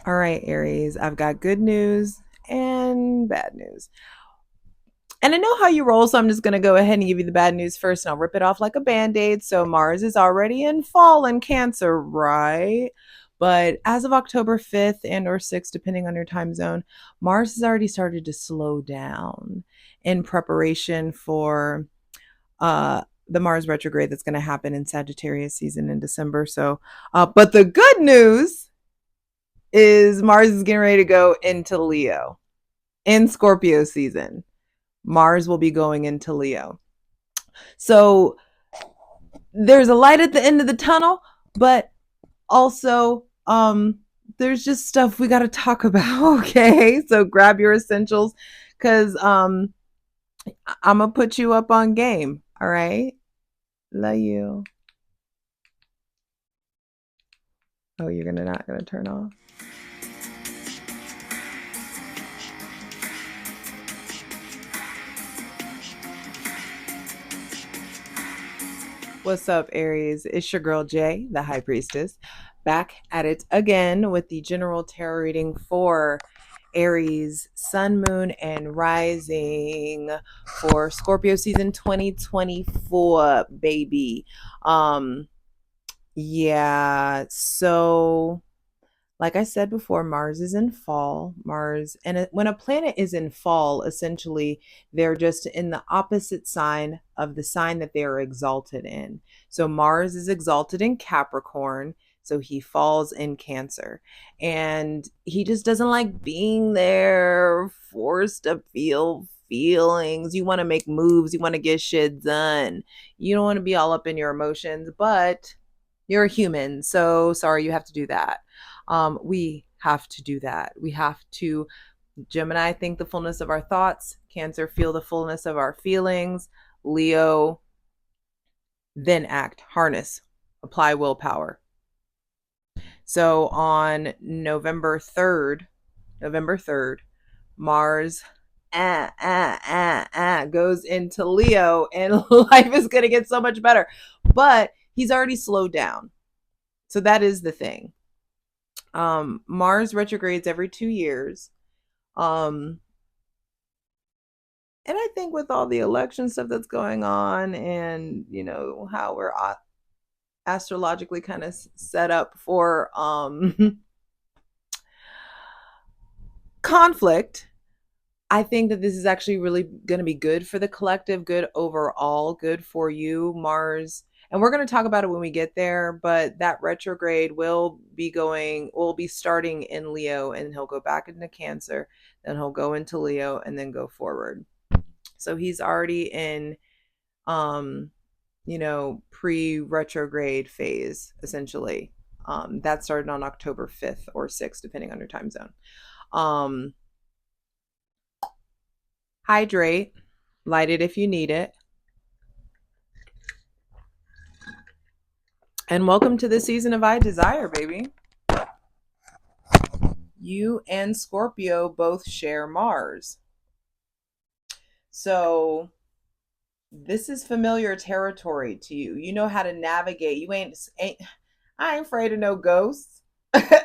All right, Aries, I've got good news and bad news. And I know how you roll, so I'm just going to go ahead and give you the bad news first, and I'll rip it off like a band aid. So, Mars is already in fall in Cancer, right? But as of October 5th and or 6th, depending on your time zone, Mars has already started to slow down in preparation for the Mars retrograde that's going to happen in Sagittarius season in December. So, but the good news is Mars is getting ready to go into Leo in Scorpio season. Mars will be going into Leo. So there's a light at the end of the tunnel, but also there's just stuff we got to talk about, okay? So grab your essentials cuz I'm going to put you up on game, all right? Love you. Oh, you're going to not going to turn off? What's up, Aries? It's your girl Jay, the High Priestess, back at it again with the general tarot reading for Aries, Sun, Moon, and Rising for Scorpio season 2024, baby. Um, yeah, so like I said before, Mars is in fall. When a planet is in fall, essentially, they're just in the opposite sign of the sign that they are exalted in. So Mars is exalted in Capricorn, so he falls in Cancer. And he just doesn't like being there, forced to feel feelings. You want to make moves, you want to get shit done. You don't want to be all up in your emotions, but you're a human. So sorry you have to do that. We have to do that. We have to, Gemini, think the fullness of our thoughts, Cancer, feel the fullness of our feelings, Leo, then act, harness, apply willpower. So on November 3rd, Mars goes into Leo, and life is going to get so much better. But he's already slowed down. So that is the thing. Mars retrogrades every 2 years. Um, and I think with all the election stuff that's going on, and how we're astrologically kind of set up for conflict, I think that this is actually really going to be good for the collective, good overall, good for you, Mars. And we're going to talk about it when we get there, but that retrograde will be starting in Leo, and he'll go back into Cancer, then he'll go into Leo and then go forward. So he's already in um pre-retrograde phase essentially. That started on October 5th or 6th depending on your time zone. um Hydrate, light it if you need it. And welcome to the season of I Desire, baby. You and Scorpio both share Mars. So this is familiar territory to you. You know how to navigate. I ain't afraid of no ghosts.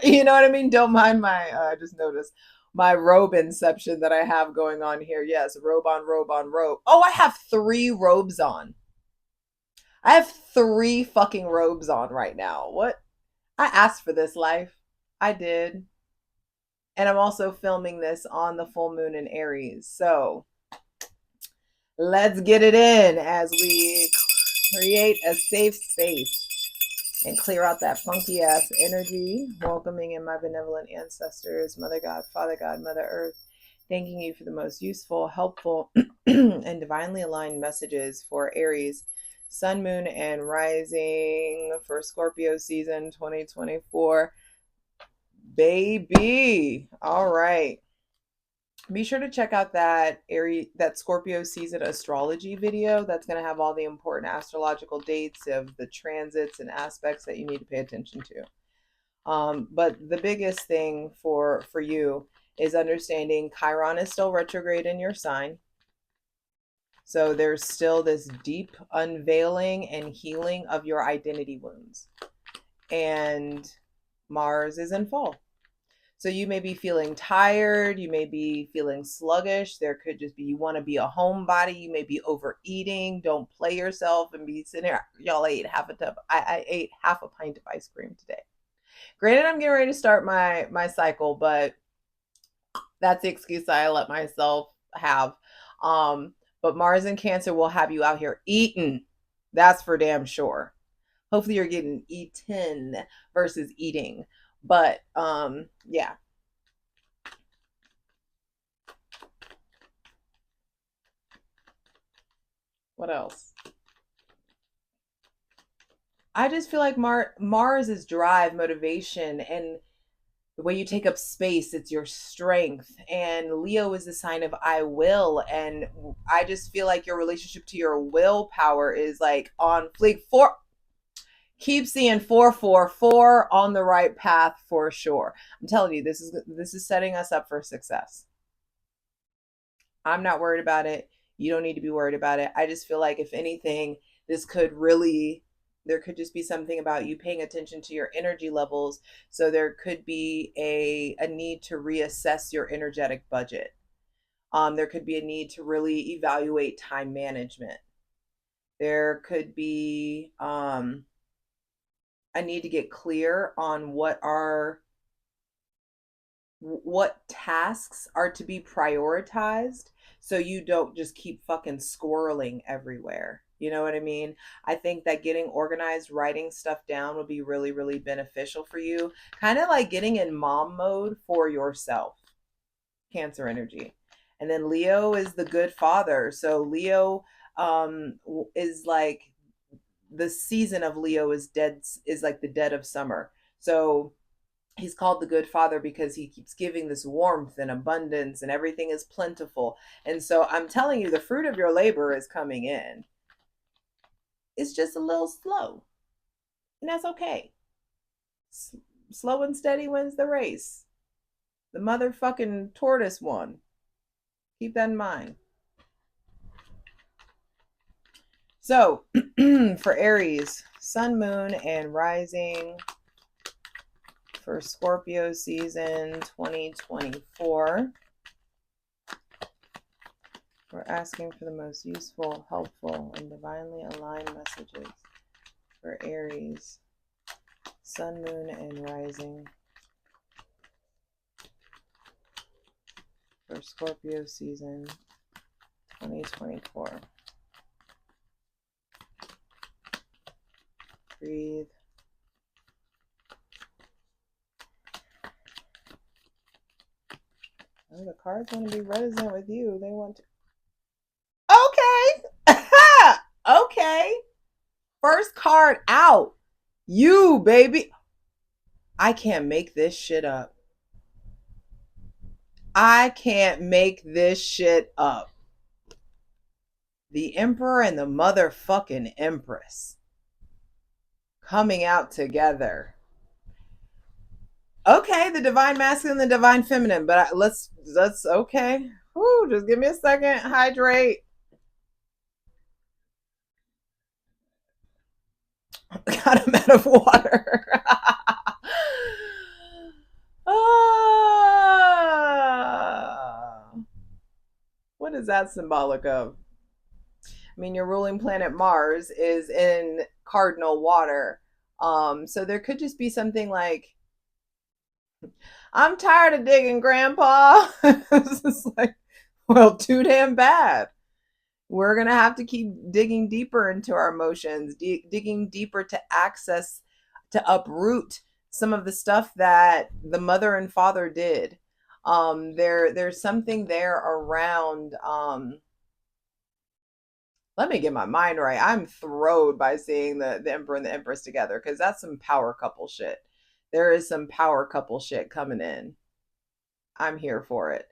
You know what I mean? Don't mind my I just noticed my robe inception that I have going on here. Yes, robe on robe on robe. Oh, I have 3 robes on. I have 3 fucking robes on right now. What? I asked for this life. I did. And I'm also filming this on the full moon in Aries. So let's get it in as we create a safe space and clear out that funky ass energy. Welcoming in my benevolent ancestors, Mother God, Father God, Mother Earth. Thanking you for the most useful, helpful, and divinely aligned messages for Aries, Sun, Moon, and Rising for Scorpio season 2024. Baby. All right. Be sure to check out that Scorpio season astrology video. That's going to have all the important astrological dates of the transits and aspects that you need to pay attention to. But the biggest thing for you is understanding Chiron is still retrograde in your sign. So there's still this deep unveiling and healing of your identity wounds. And Mars is in fall. So you may be feeling tired, you may be feeling sluggish. There could just be you want to be a homebody, you may be overeating. Don't play yourself and be sitting there. Y'all ate half a tub. I ate half a pint of ice cream today. Granted, I'm getting ready to start my cycle, but that's the excuse I let myself have. Um, but Mars and Cancer will have you out here eating. That's for damn sure. Hopefully you're getting eaten versus eating. But yeah. What else? I just feel like Mars is drive, motivation, and the way you take up space. It's your strength. And Leo is the sign of I will. And I just feel like your relationship to your willpower is like on fleek. Keep seeing 444 on the right path for sure. I'm telling you, this is setting us up for success. I'm not worried about it. You don't need to be worried about it. I just feel like if anything, this could really there could just be something about you paying attention to your energy levels. So there could be a need to reassess your energetic budget. There could be a need to really evaluate time management. There could be a need to get clear on what tasks are to be prioritized so you don't just keep fucking squirreling everywhere. You know what I mean? I think that getting organized, writing stuff down would be really, really beneficial for you. Kind of like getting in mom mode for yourself. Cancer energy. And then Leo is the good father. So Leo is like the season of Leo is like the dead of summer. So he's called the good father because he keeps giving this warmth and abundance and everything is plentiful. And so I'm telling you, the fruit of your labor is coming in. It's just a little slow, and that's okay. Slow and steady wins the race. The motherfucking tortoise won. Keep that in mind. So for Aries, sun, moon, and rising for Scorpio season 2024. We're asking for the most useful, helpful, and divinely aligned messages for Aries, sun, moon, and rising for Scorpio season 2024. Breathe. Oh, the cards want to be reticent with you. They want to. Okay. Okay. First card out. You, baby. I can't make this shit up. I can't make this shit up. The Emperor and the motherfucking Empress coming out together. Okay, the divine masculine and the divine feminine, but let's okay. Whew, just give me a second. Hydrate. Got him out of water. What is that symbolic of? I mean, your ruling planet Mars is in cardinal water. So there could just be something like, I'm tired of digging, Grandpa. It's just like, well, too damn bad. We're going to have to keep digging deeper into our emotions, digging deeper to access, to uproot some of the stuff that the mother and father did. There's something there around, let me get my mind right. I'm thrilled by seeing the Emperor and the Empress together because that's some power couple shit. There is some power couple shit coming in. I'm here for it.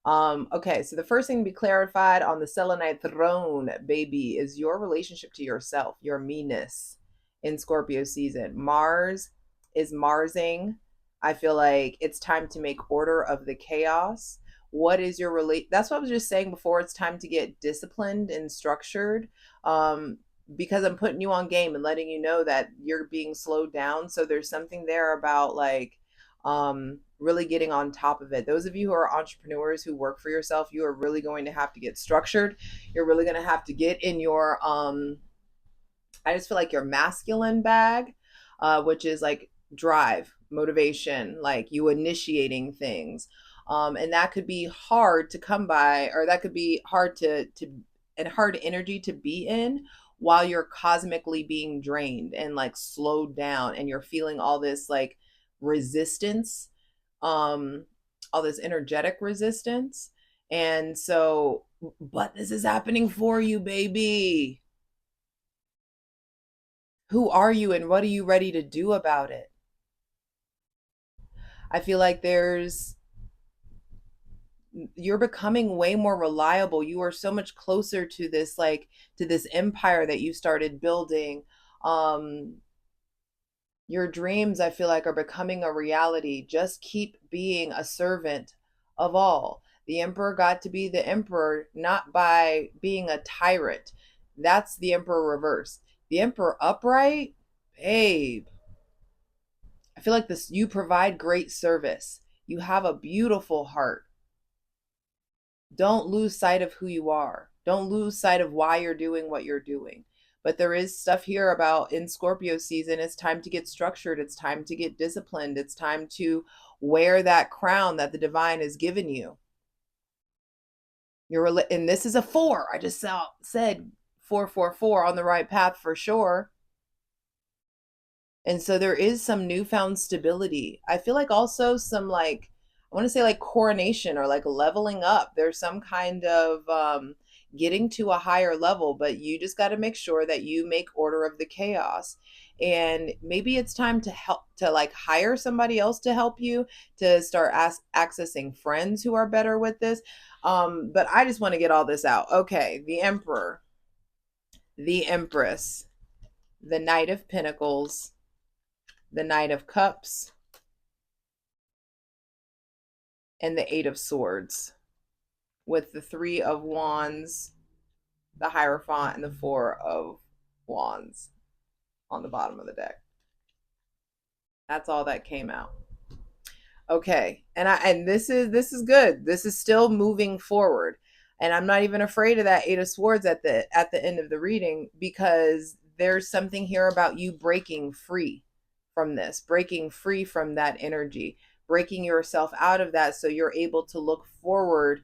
Okay, so the first thing to be clarified on the selenite throne, baby, is your relationship to yourself, your meanness in Scorpio season. Mars is Marsing. I feel like it's time to make order of the chaos. What is your That's what I was just saying before. It's time to get disciplined and structured. Because I'm putting you on game and letting you know that you're being slowed down. So there's something there about like really getting on top of it. Those of you who are entrepreneurs who work for yourself, you are really going to have to get structured. You're really going to have to get in your I just feel like your masculine bag, which is like drive, motivation, like you initiating things. And that could be hard to come by, or that could be hard to and hard energy to be in while you're cosmically being drained and like slowed down, and you're feeling all this like resistance, um, all this energetic resistance. And so, but this is happening for you, baby. Who are you and what are you ready to do about it? I feel like you're becoming way more reliable. You are so much closer to this, like, to this empire that you started building. Um, your dreams, I feel like, are becoming a reality. Just keep being a servant of all. The emperor got to be the emperor not by being a tyrant. That's the emperor reverse. The emperor upright, babe, I feel like this, you provide great service. You have a beautiful heart. Don't lose sight of who you are. Don't lose sight of why you're doing what you're doing. But there is stuff here about in Scorpio season, it's time to get structured. It's time to get disciplined. It's time to wear that crown that the divine has given you. And this is a 4. I just said 444 on the right path for sure. And so there is some newfound stability. I feel like also some like, I want to say like coronation or like leveling up. There's some kind of getting to a higher level, but you just got to make sure that you make order of the chaos. And maybe it's time to help, to like hire somebody else to help you, to start accessing friends who are better with this. But I just want to get all this out. Okay, the Emperor, the Empress, the Knight of Pentacles, the Knight of Cups, and the Eight of Swords, with the Three of Wands, the Hierophant, and the Four of Wands on the bottom of the deck. That's all that came out. Okay, and this is good. This is still moving forward, and I'm not even afraid of that Eight of Swords at the end of the reading, because there's something here about you breaking free from this, breaking free from that energy, breaking yourself out of that, so you're able to look forward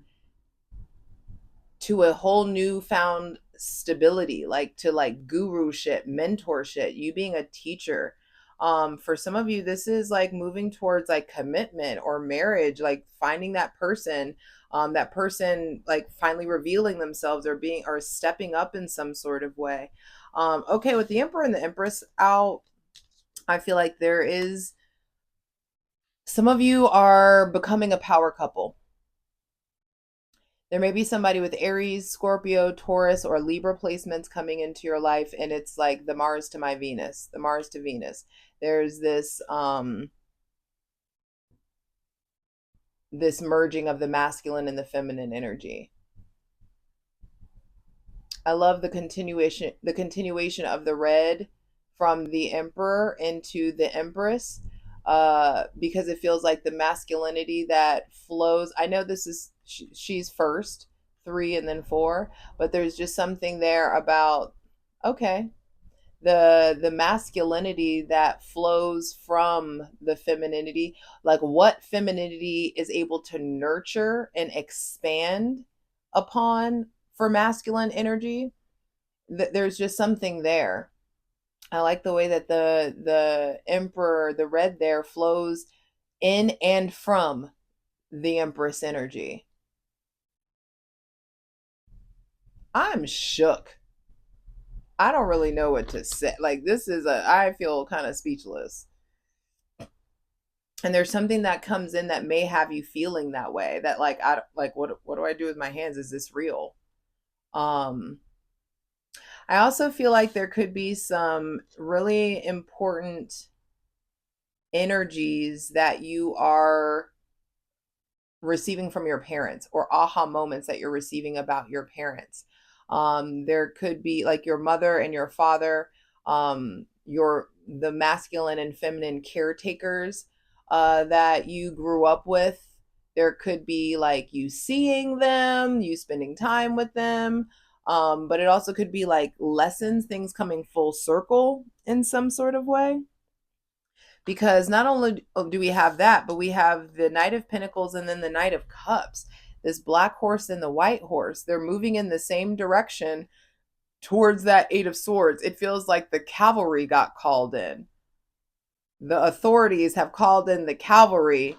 to a whole new found stability, like to like guru shit, mentor shit, you being a teacher. For some of you, this is like moving towards like commitment or marriage, like finding that person like finally revealing themselves or being or stepping up in some sort of way. Okay, with the Emperor and the Empress out, I feel like there is, some of you are becoming a power couple. There may be somebody with Aries, Scorpio, Taurus, or Libra placements coming into your life, and it's like the Mars to my Venus, the Mars to Venus. There's this merging of the masculine and the feminine energy. I love the continuation of the red from the Emperor into the Empress, because it feels like the masculinity that flows. I know this is she's first 3 and then 4, but there's just something there about, okay, the masculinity that flows from the femininity, like what femininity is able to nurture and expand upon for masculine energy. There's just something there. I like the way that the Emperor, the red there, flows in and from the Empress energy. I'm shook. I don't really know what to say. Like, this is I feel kind of speechless. And there's something that comes in that may have you feeling that way, that like, I like, what do I do with my hands? Is this real? Um I also feel like there could be some really important energies that you are receiving from your parents, or aha moments that you're receiving about your parents. There could be like your mother and your father, the masculine and feminine caretakers that you grew up with. There could be like you seeing them, you spending time with them. But it also could be like lessons, things coming full circle in some sort of way. Because not only do we have that, but we have the Knight of Pentacles and then the Knight of Cups. This black horse and the white horse, they're moving in the same direction towards that Eight of Swords. It feels like the cavalry got called in. The authorities have called in the cavalry,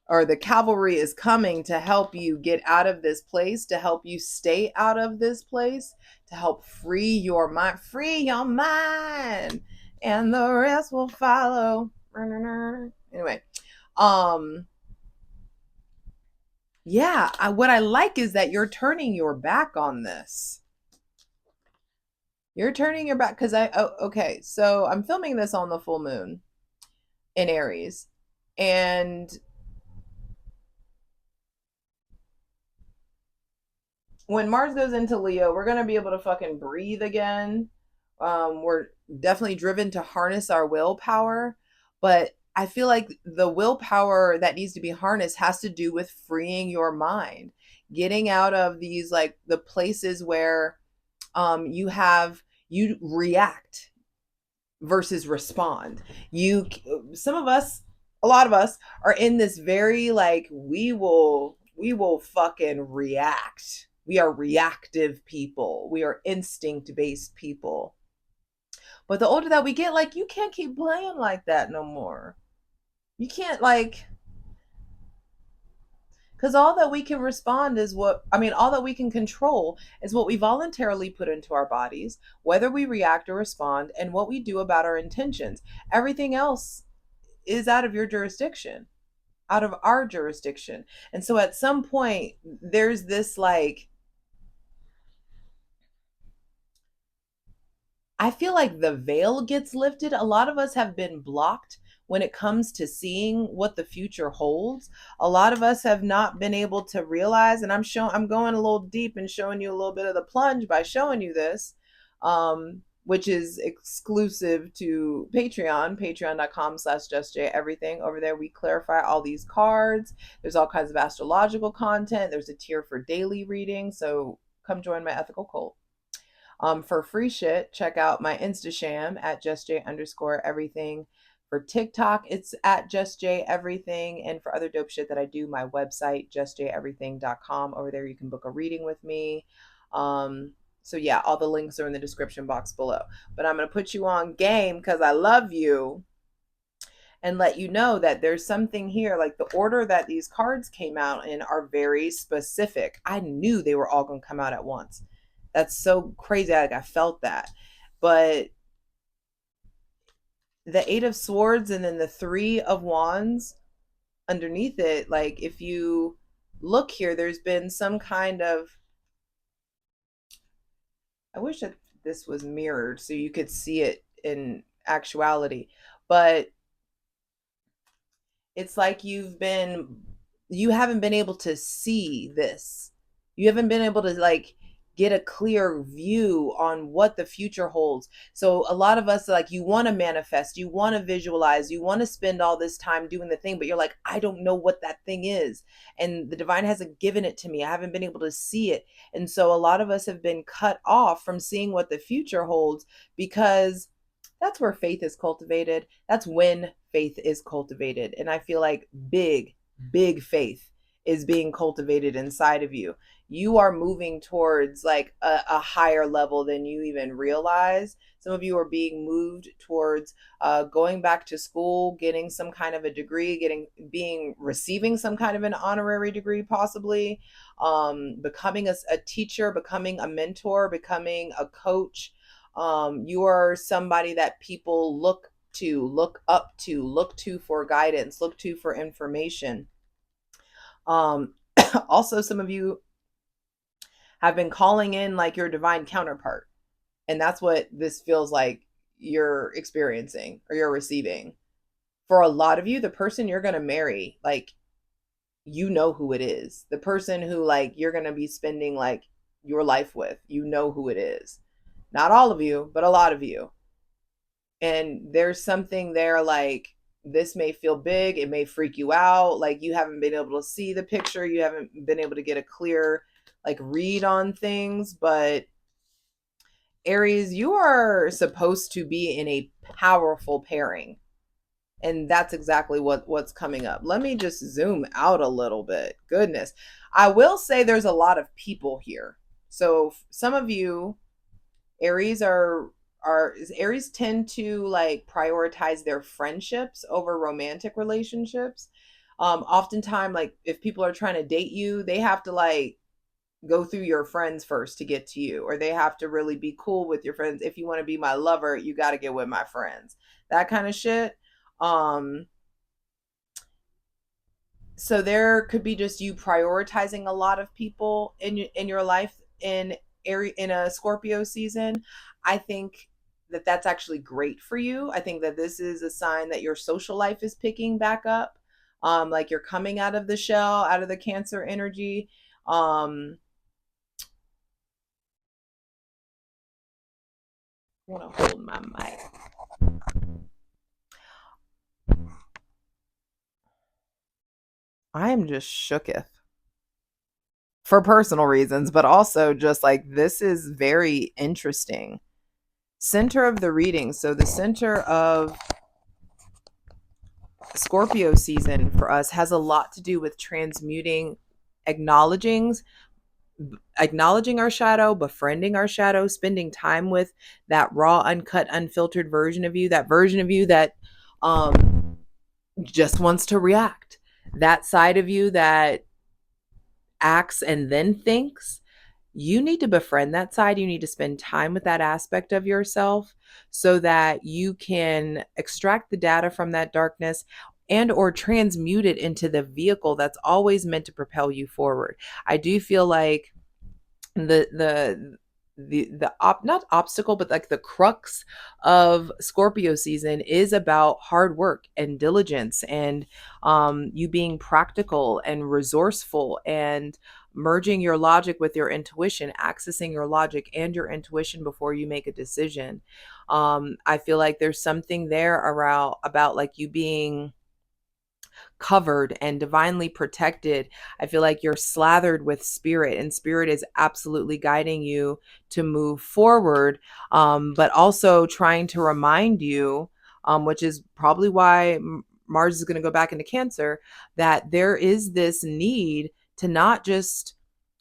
or the cavalry is coming to help you get out of this place, to help you stay out of this place, to help free your mind. Free your mind, and the rest will follow. Anyway, yeah, what I like is that you're turning your back on this. You're turning your back because okay, so I'm filming this on the full moon in Aries, and when Mars goes into Leo, we're gonna be able to fucking breathe again. We're definitely driven to harness our willpower, but I feel like the willpower that needs to be harnessed has to do with freeing your mind, getting out of these like the places where you react versus respond. Some of us, a lot of us are in this very like we will fucking react. We are reactive people. We are instinct based people. But the older that we get, like you can't keep playing like that no more. You can't like, because all that we can respond is all that we can control is what we voluntarily put into our bodies, whether we react or respond, and what we do about our intentions. Everything else is out of your jurisdiction, out of our jurisdiction. And so at some point, there's this like, I feel like the veil gets lifted. A lot of us have been blocked when it comes to seeing what the future holds. A lot of us have not been able to realize, and I'm going a little deep and showing you a little bit of the plunge by showing you this, which is exclusive to Patreon, patreon.com/JustJEverything. Over there, we clarify all these cards. There's all kinds of astrological content. There's a tier for daily reading. So come join my ethical cult. For free shit, check out my Instasham at JustJ_everything. For TikTok, it's at JustJEverything. And for other dope shit that I do, my website, JustJEverything.com. Over there, you can book a reading with me. So yeah, all the links are in the description box below. But I'm going to put you on game because I love you and let you know that there's something here. Like the order that these cards came out in are very specific. I knew they were all going to come out at once. That's so crazy. Like I felt that. But the Eight of Swords and then the Three of Wands underneath it, like if you look here, there's been some kind of, I wish that this was mirrored so you could see it in actuality, but it's like you haven't been able to see this. You haven't been able to like get a clear view on what the future holds. So a lot of us, like, you want to manifest, you want to visualize, you want to spend all this time doing the thing, but you're like, I don't know what that thing is. And the divine hasn't given it to me. I haven't been able to see it. And so a lot of us have been cut off from seeing what the future holds because that's where faith is cultivated. That's when faith is cultivated. And I feel like big faith is being cultivated inside of you. You are moving towards like a higher level than you even realize. Some of you are being moved towards going back to school, getting some kind of a degree, receiving some kind of an honorary degree, possibly becoming a teacher, becoming a mentor, becoming a coach. You are somebody that people look to, look up to, look to for guidance, look to for information. Also, some of you have been calling in like your divine counterpart. And that's what this feels like you're experiencing or you're receiving. For a lot of you, the person you're going to marry, like, you know who it is. The person who like you're going to be spending like your life with, you know who it is. Not all of you, but a lot of you. And there's something there like this may feel big, it may freak you out, like you haven't been able to see the picture, you haven't been able to get a clear like read on things. But Aries, you are supposed to be in a powerful pairing, and that's exactly what's coming up. Let me just zoom out a little bit. Goodness, I will say there's a lot of people here. So some of you Aries are Aries tend to like prioritize their friendships over romantic relationships. Oftentimes, like if people are trying to date you, they have to like go through your friends first to get to you, or they have to really be cool with your friends. If you want to be my lover, you got to get with my friends. That kind of shit. Um, so there could be just you prioritizing a lot of people in your life in a Scorpio season. I think that that's actually great for you. I think that this is a sign that your social life is picking back up. Like you're coming out of the shell, out of the Cancer energy. um I want to hold my mic. I am just shooketh for personal reasons, but also just like this is very interesting. Center of the reading. So the center of Scorpio season for us has a lot to do with transmuting, acknowledging acknowledging our shadow, befriending our shadow, spending time with that raw, uncut, unfiltered version of you, that version of you that just wants to react, that side of you that acts and then thinks. You need to befriend that side. You need to spend time with that aspect of yourself so that you can extract the data from that darkness and or transmute it into the vehicle that's always meant to propel you forward. I do feel like not obstacle, but like the crux of Scorpio season is about hard work and diligence, and you being practical and resourceful and merging your logic with your intuition, accessing your logic and your intuition before you make a decision. I feel like there's something there around about like you being covered and divinely protected. I feel like you're slathered with spirit, and spirit is absolutely guiding you to move forward, but also trying to remind you, which is probably why Mars is going to go back into Cancer, that there is this need to not just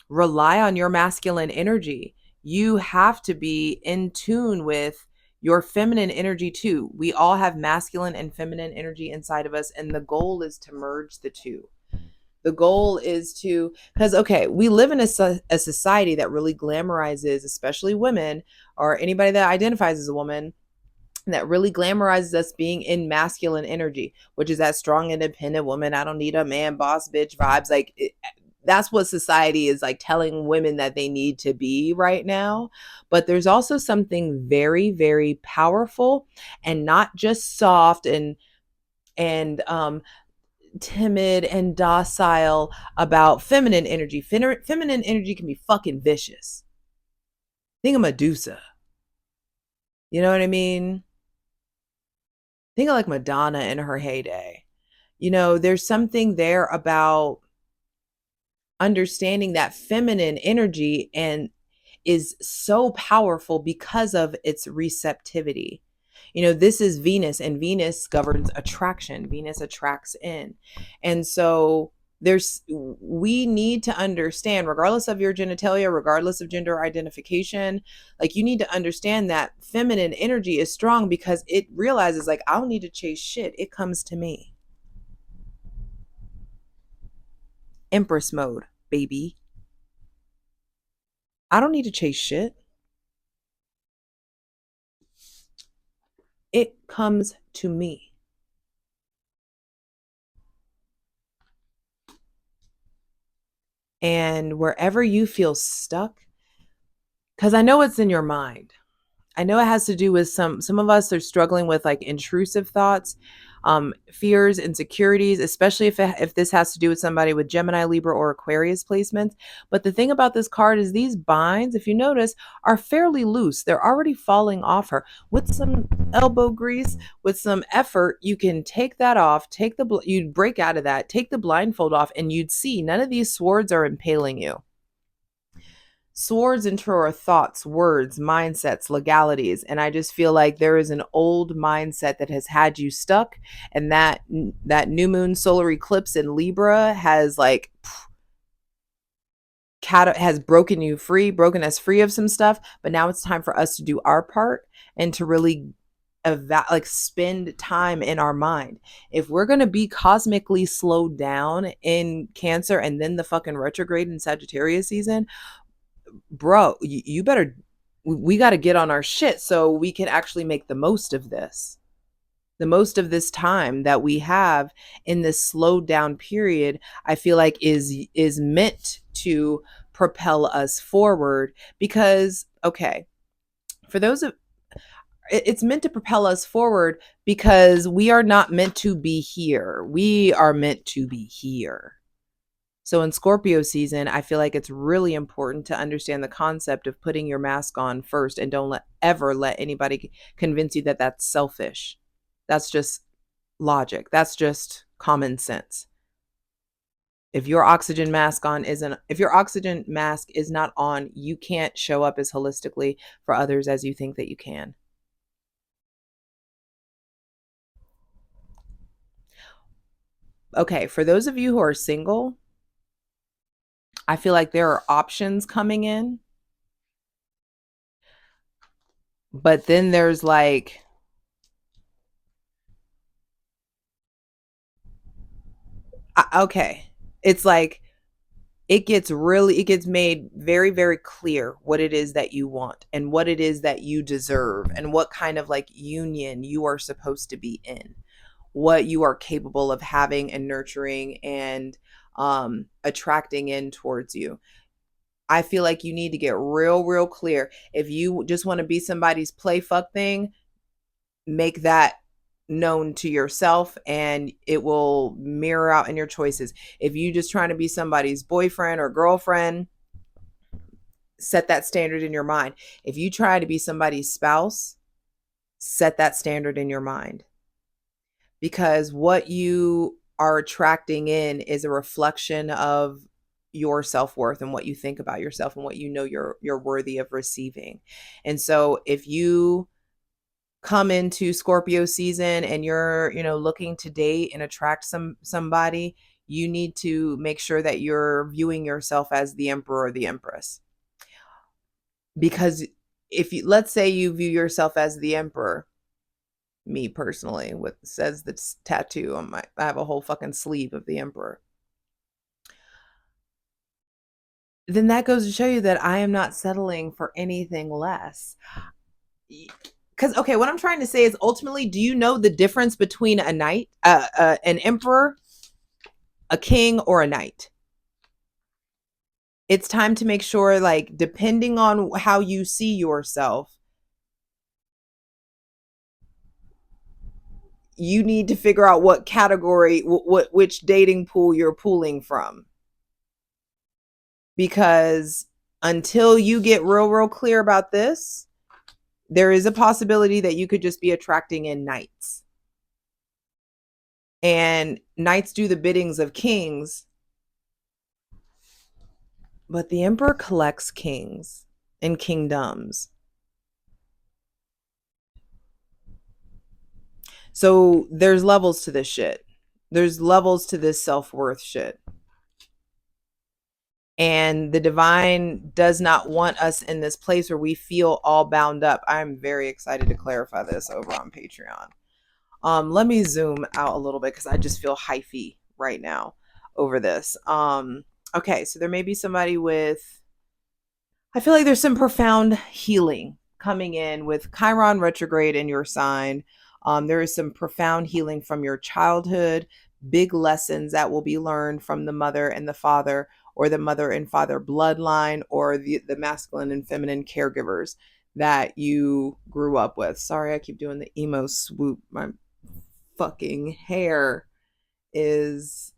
rely on your masculine energy. You have to be in tune with your feminine energy too. We all have masculine and feminine energy inside of us, and the goal is to merge the two. The goal is to, because, okay, we live in a society that really glamorizes, especially women or anybody that identifies as a woman, that really glamorizes us being in masculine energy, which is that strong, independent woman. I don't need a man, boss, bitch vibes. Like, that's what society is like telling women that they need to be right now. But there's also something very, very powerful and not just soft and timid and docile about feminine energy. Feminine energy can be fucking vicious. Think of Medusa. You know what I mean? Think of like Madonna in her heyday. There's something there about understanding that feminine energy and is so powerful because of its receptivity. This is Venus, and Venus governs attraction. Venus attracts in. And so we need to understand, regardless of your genitalia, regardless of gender identification, like you need to understand that feminine energy is strong because it realizes like, I don't need to chase shit. It comes to me. Empress mode, baby. I don't need to chase shit. It comes to me. And wherever you feel stuck, because I know it's in your mind. I know it has to do with some of us are struggling with like intrusive thoughts. fears, insecurities, especially if this has to do with somebody with Gemini, Libra, or Aquarius placements. But the thing about this card is these binds, if you notice, are fairly loose. They're already falling off her. With some elbow grease, with some effort, you can take that off, you'd break out of that, take the blindfold off, and you'd see none of these swords are impaling you. Swords and tarot are thoughts, words, mindsets, legalities. And I just feel like there is an old mindset that has had you stuck. And that new moon solar eclipse in Libra has like has broken us free of some stuff. But now it's time for us to do our part and to really spend time in our mind. If we're going to be cosmically slowed down in Cancer and then the fucking retrograde in Sagittarius season, bro, you better, we got to get on our shit so we can actually make the most of this. The most of this time that we have in this slowed down period, I feel like is meant to propel us forward because, okay, for those of, it's meant to propel us forward because we are not meant to be here. We are meant to be here. So in Scorpio season, I feel like it's really important to understand the concept of putting your mask on first, and don't ever let anybody convince you that that's selfish. That's just logic. That's just common sense. If your oxygen mask is not on, you can't show up as holistically for others as you think that you can. Okay, for those of you who are single, I feel like there are options coming in. But then there's like, okay, it's like it gets made very, very clear what it is that you want and what it is that you deserve and what kind of like union you are supposed to be in, what you are capable of having and nurturing and attracting in towards you. I feel like you need to get real, real clear. If you just want to be somebody's play fuck thing, make that known to yourself and it will mirror out in your choices. If you just trying to be somebody's boyfriend or girlfriend, set that standard in your mind. If you try to be somebody's spouse, set that standard in your mind. Because what you are attracting in is a reflection of your self-worth and what you think about yourself and what you know you're worthy of receiving. And so if you come into Scorpio season and you're, looking to date and attract somebody, you need to make sure that you're viewing yourself as the emperor or the empress. Because if you, let's say you view yourself as the emperor, me personally, what says this tattoo on I have a whole fucking sleeve of the emperor. Then that goes to show you that I am not settling for anything less. Because, okay, what I'm trying to say is ultimately, do you know the difference between a knight, an emperor, a king, or a knight? It's time to make sure, like, depending on how you see yourself, you need to figure out what category, which dating pool you're pulling from. Because until you get real, real clear about this, there is a possibility that you could just be attracting in knights. And knights do the biddings of kings, but the emperor collects kings and kingdoms. So there's levels to this shit. There's levels to this self-worth shit. And the divine does not want us in this place where we feel all bound up. I'm very excited to clarify this over on Patreon. Let me zoom out a little bit because I just feel hyphy right now over this. Okay, so there may be somebody with, I feel like there's some profound healing coming in with Chiron retrograde in your sign. There is some profound healing from your childhood, big lessons that will be learned from the mother and the father, or the mother and father bloodline, or the masculine and feminine caregivers that you grew up with. Sorry, I keep doing the emo swoop. My fucking hair is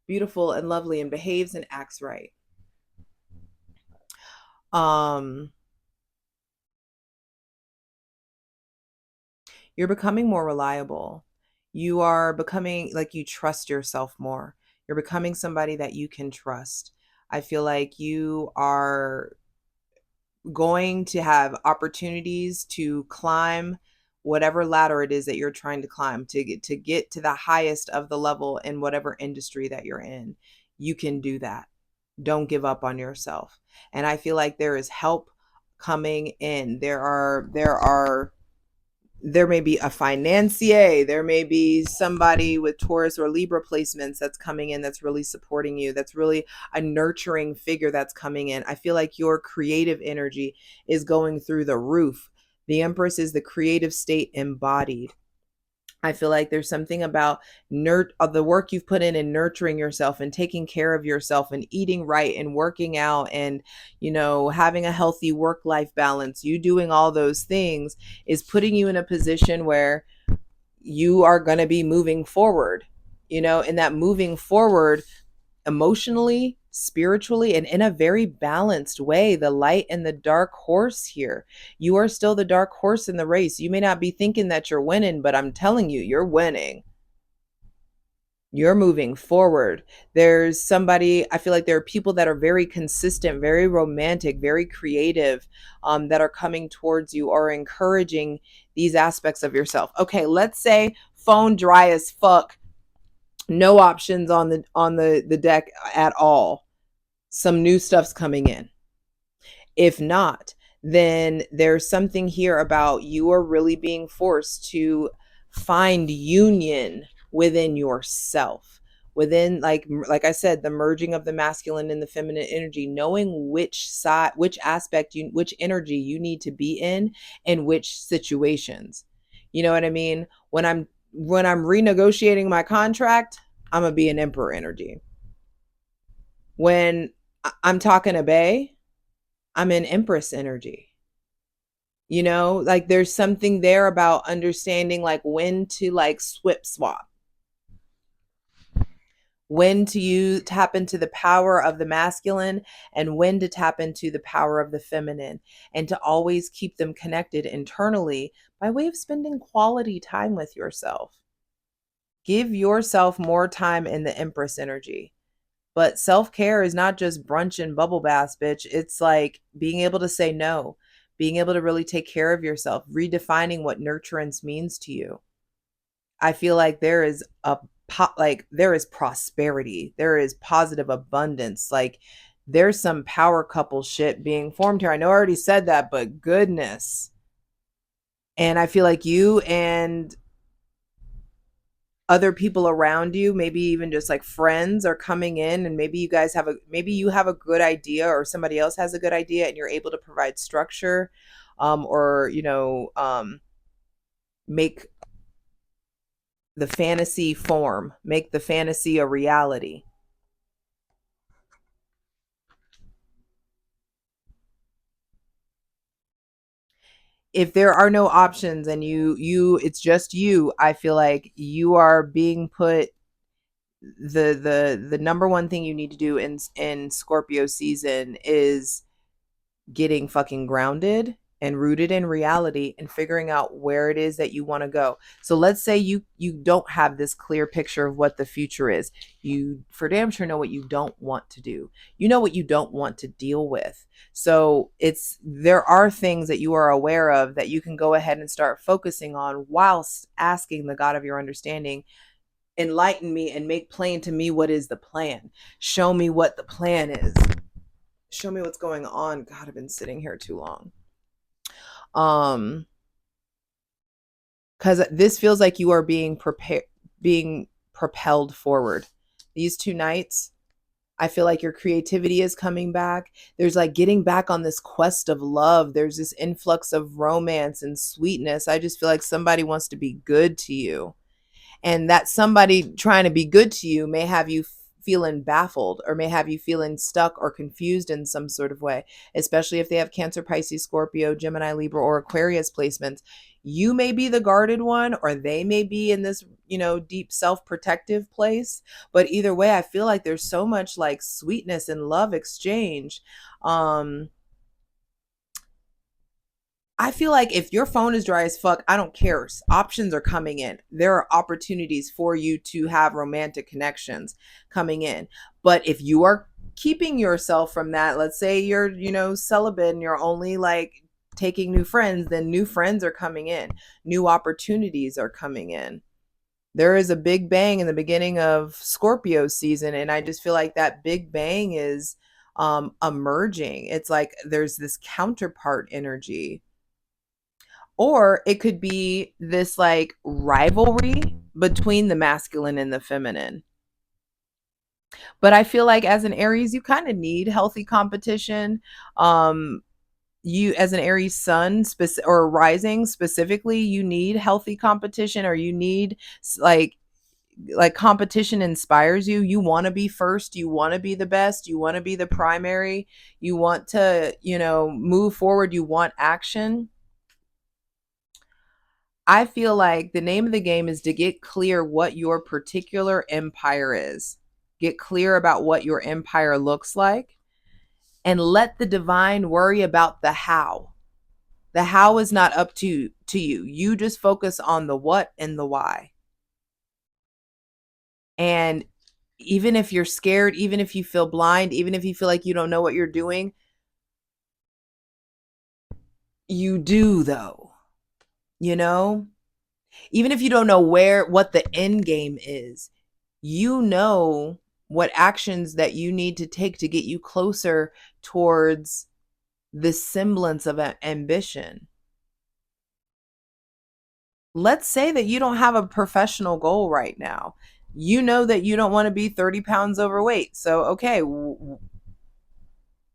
beautiful and lovely and behaves and acts right. Um, you're becoming more reliable. You are becoming like you trust yourself more. You're becoming somebody that you can trust. I feel like you are going to have opportunities to climb whatever ladder it is that you're trying to climb to get to the highest of the level in whatever industry that you're in. You can do that. Don't give up on yourself. And I feel like there is help coming in. There may be a financier, there may be somebody with Taurus or Libra placements that's coming in that's really supporting you, that's really a nurturing figure that's coming in. I feel like your creative energy is going through the roof. The Empress is the creative state embodied. I feel like there's something about the work you've put in nurturing yourself and taking care of yourself and eating right and working out and, having a healthy work-life balance. You doing all those things is putting you in a position where you are going to be moving forward, and that moving forward emotionally, spiritually, and in a very balanced way. The light and the dark horse here. You are still the dark horse in the race. You may not be thinking that you're winning, but I'm telling you, you're winning. You're moving forward. There's somebody, I feel like there are people that are very consistent, very romantic, very creative, that are coming towards you or encouraging these aspects of yourself. Okay, let's say phone dry as fuck, no options on the deck at all. Some new stuff's coming in. If not, then there's something here about you are really being forced to find union within yourself, within, like I said, the merging of the masculine and the feminine energy, knowing which side, which aspect, which energy you need to be in which situations. You know what I mean? When I'm renegotiating my contract, I'm gonna be an emperor energy. When I'm talking to Bay, I'm in empress energy. Like there's something there about understanding like when to like swap, when to tap into the power of the masculine and when to tap into the power of the feminine, and to always keep them connected internally by way of spending quality time with yourself. Give yourself more time in the empress energy. But self-care is not just brunch and bubble baths, bitch. It's like being able to say no, being able to really take care of yourself, redefining what nurturance means to you. I feel like there is there is prosperity, there is positive abundance. Like there's some power couple shit being formed here. I know I already said that, but goodness. And I feel like you and other people around you, maybe even just like friends, are coming in, and maybe you have a good idea or somebody else has a good idea, and you're able to provide structure, or make the fantasy form, make the fantasy a reality. If there are no options and it's just you, I feel like you are being put, the number one thing you need to do in Scorpio season is getting fucking grounded and rooted in reality and figuring out where it is that you want to go. So let's say you don't have this clear picture of what the future is. You for damn sure know what you don't want to do. You know what you don't want to deal with. So there are things that you are aware of that you can go ahead and start focusing on whilst asking the God of your understanding, enlighten me and make plain to me what is the plan. Show me what the plan is. Show me what's going on. God, I've been sitting here too long. Because this feels like you are being propelled forward. These 2 nights, I feel like your creativity is coming back. There's like getting back on this quest of love. There's this influx of romance and sweetness. I just feel like somebody wants to be good to you. And that somebody trying to be good to you may have you feeling baffled, or may have you feeling stuck or confused in some sort of way, especially if they have Cancer, Pisces, Scorpio, Gemini, Libra, or Aquarius placements. You may be the guarded one, or they may be in this, deep self-protective place. But either way, I feel like there's so much like sweetness and love exchange. I feel like if your phone is dry as fuck, I don't care. Options are coming in. There are opportunities for you to have romantic connections coming in. But if you are keeping yourself from that, let's say you're, celibate and you're only like taking new friends, then new friends are coming in. New opportunities are coming in. There is a big bang in the beginning of Scorpio season. And I just feel like that big bang is emerging. It's like there's this counterpart energy, or it could be this like rivalry between the masculine and the feminine. But I feel like as an Aries, you kind of need healthy competition. You, as an Aries sun or rising specifically, you need healthy competition, or you need like competition inspires you. You want to be first, you want to be the best, you want to be the primary, you want to, move forward, you want action. I feel like the name of the game is to get clear what your particular empire is. Get clear about what your empire looks like, and let the divine worry about the how. The how is not up to you. You just focus on the what and the why. And even if you're scared, even if you feel blind, even if you feel like you don't know what you're doing, you do though. Even if you don't know what the end game is, what actions that you need to take to get you closer towards the semblance of an ambition. Let's say that you don't have a professional goal right now. You know that you don't want to be 30 pounds overweight. So, okay,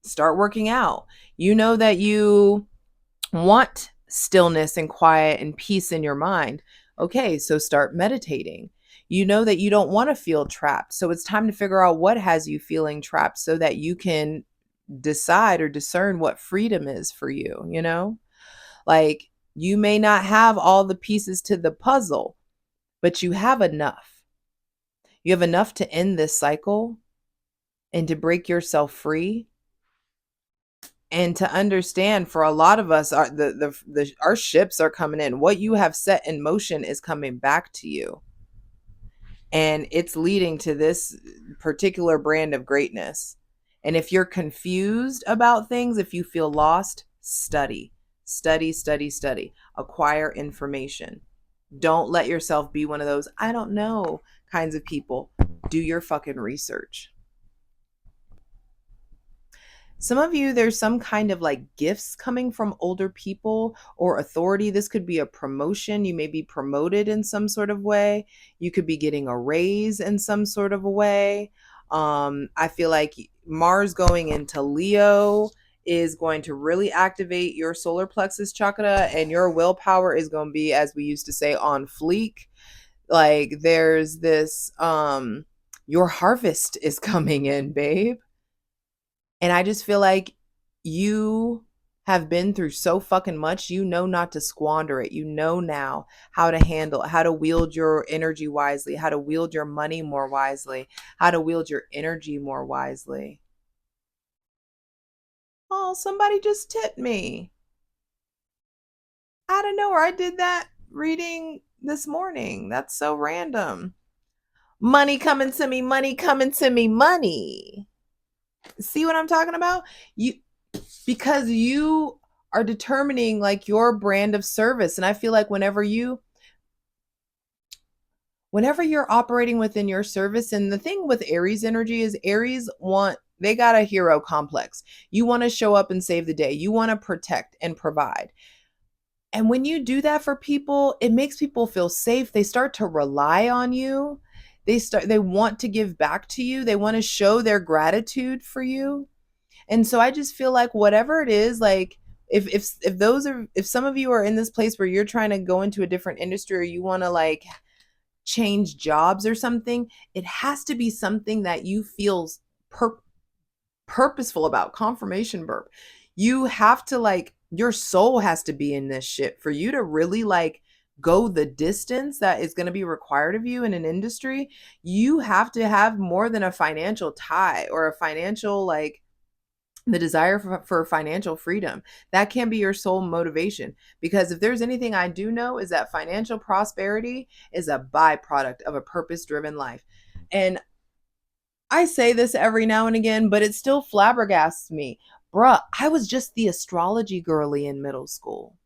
start working out. You know that you want stillness and quiet and peace in your mind. Okay, so start meditating. You know that you don't want to feel trapped. So it's time to figure out what has you feeling trapped so that you can decide or discern what freedom is for you, Like, you may not have all the pieces to the puzzle, but you have enough. You have enough to end this cycle and to break yourself free, and to understand, for a lot of us, our ships are coming in. What you have set in motion is coming back to you, and it's leading to this particular brand of greatness. And if you're confused about things, if you feel lost, study, study, study, study, acquire information. Don't let yourself be one of those I don't know kinds of people. Do your fucking research. Some of you, there's some kind of like gifts coming from older people or authority. This could be a promotion. You may be promoted in some sort of way. You could be getting a raise in some sort of a way. I feel like Mars going into Leo is going to really activate your solar plexus chakra, and your willpower is going to be, as we used to say, on fleek. Like there's this, your harvest is coming in, babe. And I just feel like you have been through so fucking much. You know not to squander it. You know now how to handle, how to wield your energy wisely, how to wield your money more wisely, how to wield your energy more wisely. Oh, somebody just tipped me out of nowhere. I did that reading this morning. That's so random. Money coming to me, money coming to me, money. See what I'm talking about? Because you are determining like your brand of service. And I feel like whenever you're operating within your service, and the thing with Aries energy is they got a hero complex. You want to show up and save the day. You want to protect and provide. And when you do that for people, it makes people feel safe. They start to rely on you. They want to give back to you. They want to show their gratitude for you. And so I just feel like whatever it is, like if some of you are in this place where you're trying to go into a different industry, or you want to like change jobs or something, it has to be something that you feel purposeful about. Confirmation burp. You have to like Your soul has to be in this shit for you to really like go the distance that is going to be required of you in an industry. You have to have more than a financial tie or a financial like the desire for financial freedom. That can be your sole motivation, because if there's anything I do know is that financial prosperity is a byproduct of a purpose driven life. And I say this every now and again, but it still flabbergasts me. Bruh, I was just the astrology girly in middle school.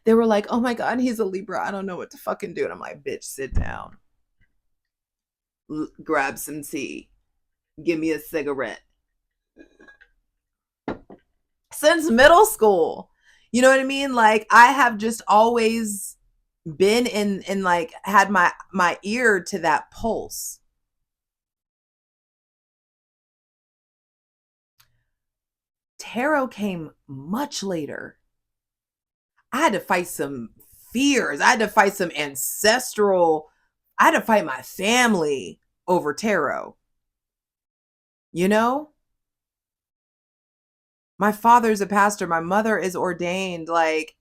They were like, oh my God, he's a Libra. I don't know what to fucking do. And I'm like, bitch, sit down. Grab some tea. Give me a cigarette. Since middle school. You know what I mean? Like I have just always been in like had my ear to that pulse. Tarot came much later. I had to fight some fears. I had to fight some ancestral, I had to fight my family over tarot. You know? My father's a pastor, my mother is ordained. Like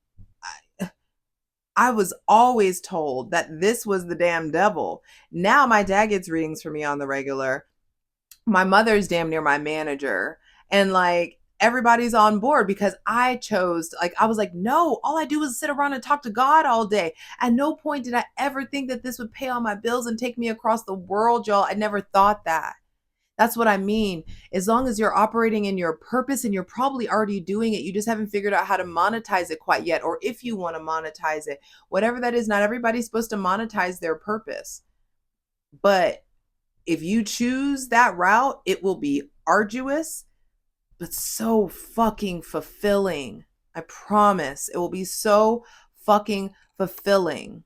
I was always told that this was the damn devil. Now my dad gets readings for me on the regular. My mother's damn near my manager. And like everybody's on board because I chose, like, I was like, no, all I do is sit around and talk to God all day. At no point did I ever think that this would pay all my bills and take me across the world, y'all. I never thought that. That's what I mean. As long as you're operating in your purpose and you're probably already doing it, you just haven't figured out how to monetize it quite yet. Or if you want to monetize it, whatever that is, not everybody's supposed to monetize their purpose. But if you choose that route, it will be arduous, but so fucking fulfilling. I promise it will be so fucking fulfilling.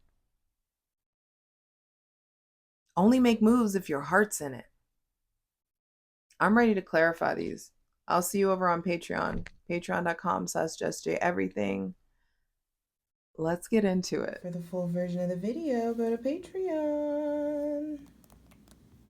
Only make moves if your heart's in it. I'm ready to clarify these. I'll see you over on Patreon. Patreon.com/JustJEverything. Let's get into it. For the full version of the video, go to Patreon.